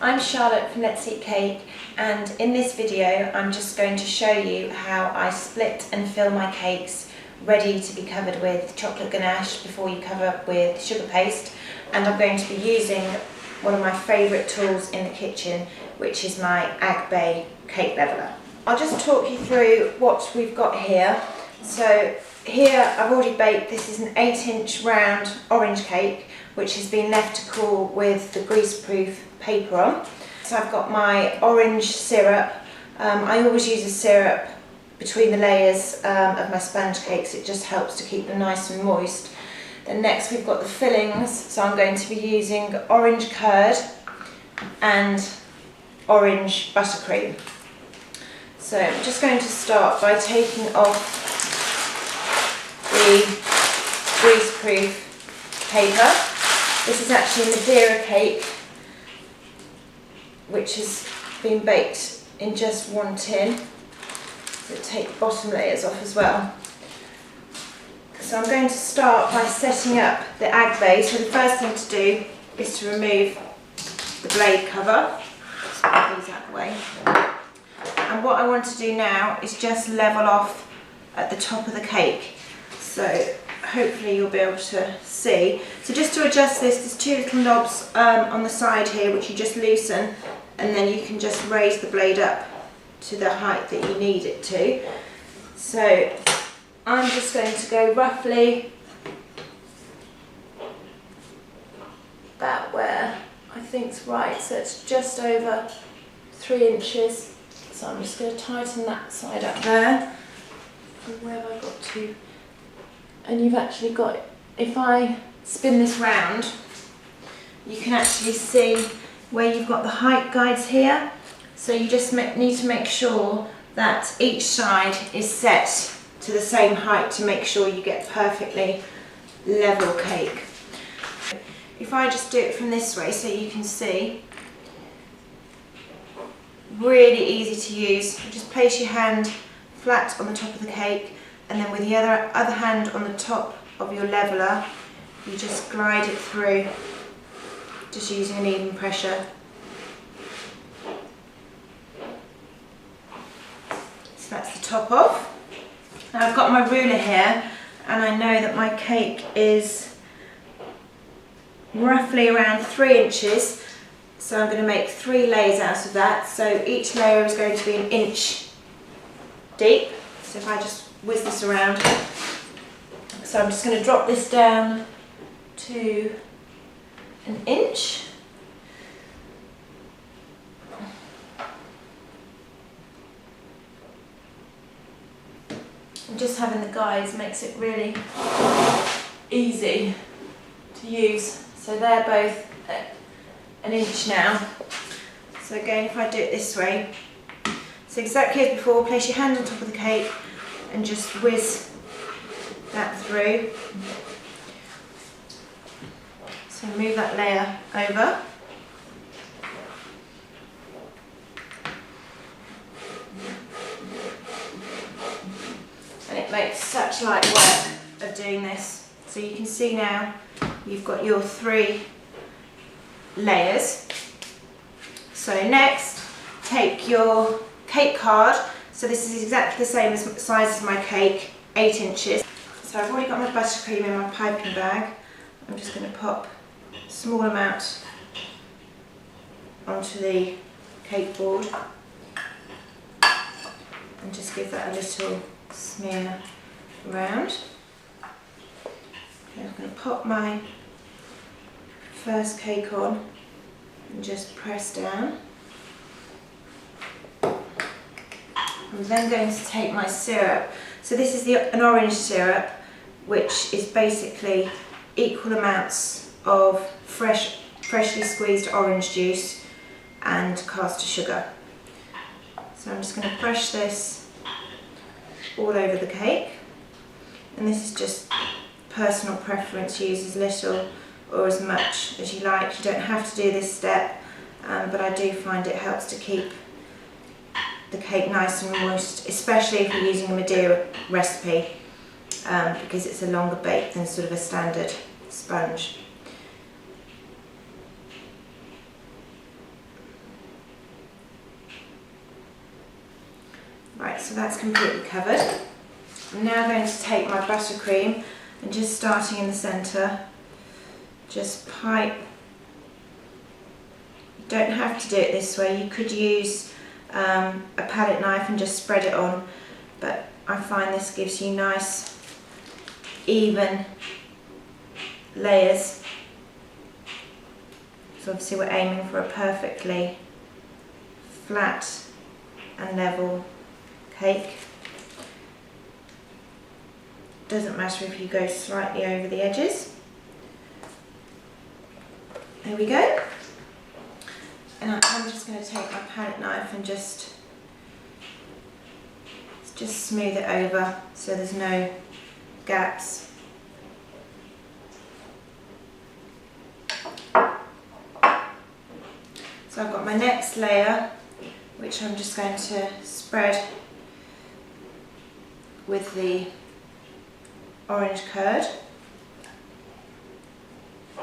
I'm Charlotte from Let's Eat Cake, and in this video I'm just going to show you how I split and fill my cakes ready to be covered with chocolate ganache before you cover up with sugar paste. And I'm going to be using one of my favourite tools in the kitchen, which is my AGBAY Cake Leveller. I'll just talk you through what we've got here. So here I've already baked, this is an 8-inch round orange cake which has been left to cool with the grease-proof paper on. So I've got my orange syrup. I always use a syrup between the layers of my sponge cakes. It just helps to keep them nice and moist. Then next we've got the fillings. So I'm going to be using orange curd and orange buttercream. So I'm just going to start by taking off the grease-proof paper. This is actually a Madeira cake which has been baked in just one tin. So take the bottom layers off as well. So I'm going to start by setting up the AGBAY. So the first thing to do is to remove the blade cover. So I'll get these out of the way. And what I want to do now is just level off at the top of the cake. So hopefully you'll be able to see. So just to adjust this, there's two little knobs on the side here which you just loosen, and then you can just raise the blade up to the height that you need it to. So I'm just going to go roughly about where I think's right, so it's just over 3 inches. So I'm just going to tighten that side up there. And where have I got to? And you've actually got, if I spin this round, you can actually see where you've got the height guides here. So you just need to make sure that each side is set to the same height to make sure you get perfectly level cake. If I just do it from this way so you can see, really easy to use. Just place your hand flat on the top of the cake, and then with the other hand on the top of your leveller, you just glide it through, just using an even pressure. So that's the top off. Now I've got my ruler here, and I know that my cake is roughly around 3 inches, so I'm going to make 3 layers out of that. So each layer is going to be 1 inch deep. So if I just whiz this around, so I'm just going to drop this down to 1 inch. And just having the guides makes it really easy to use. So they're both at 1 inch now. So again, if I do it this way, so exactly as before, place your hand on top of the cake and just whiz that through. So move that layer over. And it makes such light work of doing this. So you can see now you've got your 3 layers. So next, take your cake card. So this is exactly the same size as my cake, 8 inches. So I've already got my buttercream in my piping bag. I'm just going to pop a small amount onto the cake board and just give that a little smear around. Okay, I'm going to pop my first cake on and just press down. I'm then going to take my syrup. So this is an orange syrup, which is basically equal amounts of freshly squeezed orange juice and caster sugar. So I'm just going to brush this all over the cake, and this is just personal preference. Use as little or as much as you like. You don't have to do this step, but I do find it helps to keep the cake nice and moist, especially if you're using a Madeira recipe, because it's a longer bake than sort of a standard sponge. so that's completely covered. I'm now going to take my buttercream and just starting in the centre, just pipe. You don't have to do it this way, you could use a palette knife and just spread it on, but I find this gives you nice even layers. So obviously we're aiming for a perfectly flat and level cake. Doesn't matter if you go slightly over the edges. There we go. And I'm just going to take my palette knife and just smooth it over so there's no gaps. So I've got my next layer, which I'm just going to spread with the orange curd.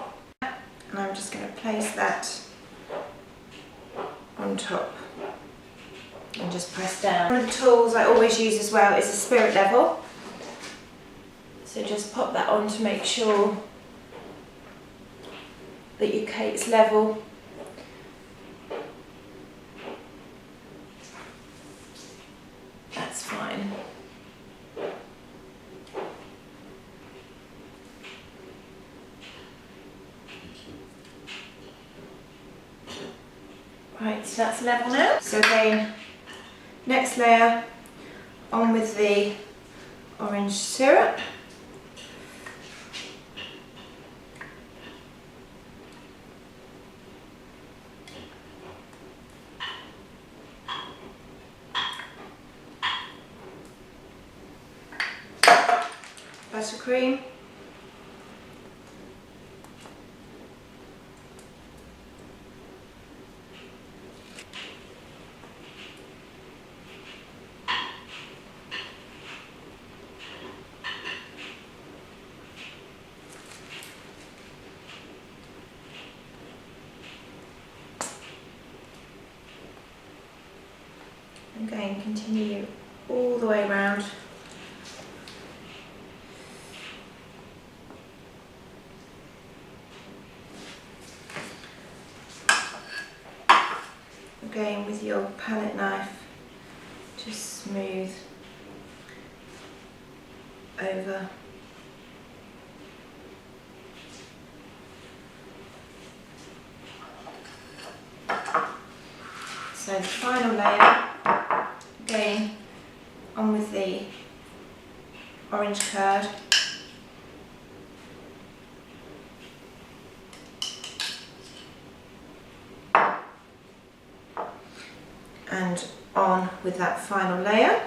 And I'm just going to place that on top and just press down. One of the tools I always use as well is a spirit level. So just pop that on to make sure that your cake's level. That's fine. Right, so that's level now. So again, next layer, on with the orange syrup. Buttercream. Again, continue all the way around. Again, with your palette knife, just smooth over. So the final layer, again, on with the orange curd. And on with that final layer.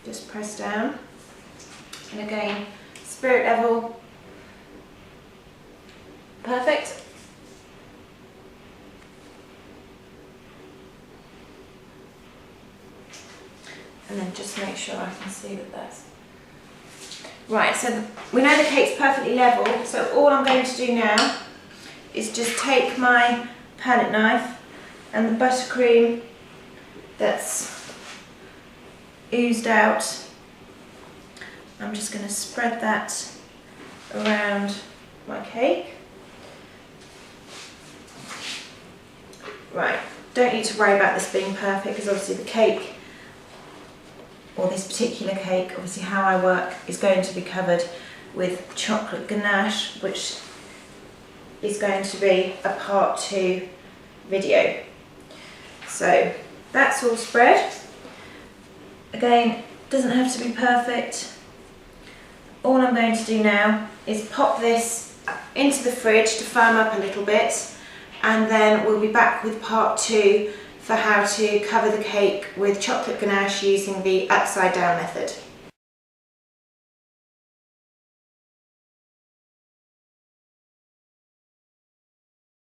Just press down. And again, spirit level. Perfect. And then just make sure I can see that that's right. So we know the cake's perfectly level, so all I'm going to do now is just take my palette knife and the buttercream that's oozed out, I'm just going to spread that around my cake. Right, don't need to worry about this being perfect, because obviously the cake, or this particular cake, obviously how I work, is going to be covered with chocolate ganache, which is going to be a part 2 video. So that's all spread. Again, doesn't have to be perfect. All I'm going to do now is pop this into the fridge to firm up a little bit, and then we'll be back with part 2 for how to cover the cake with chocolate ganache using the upside down method.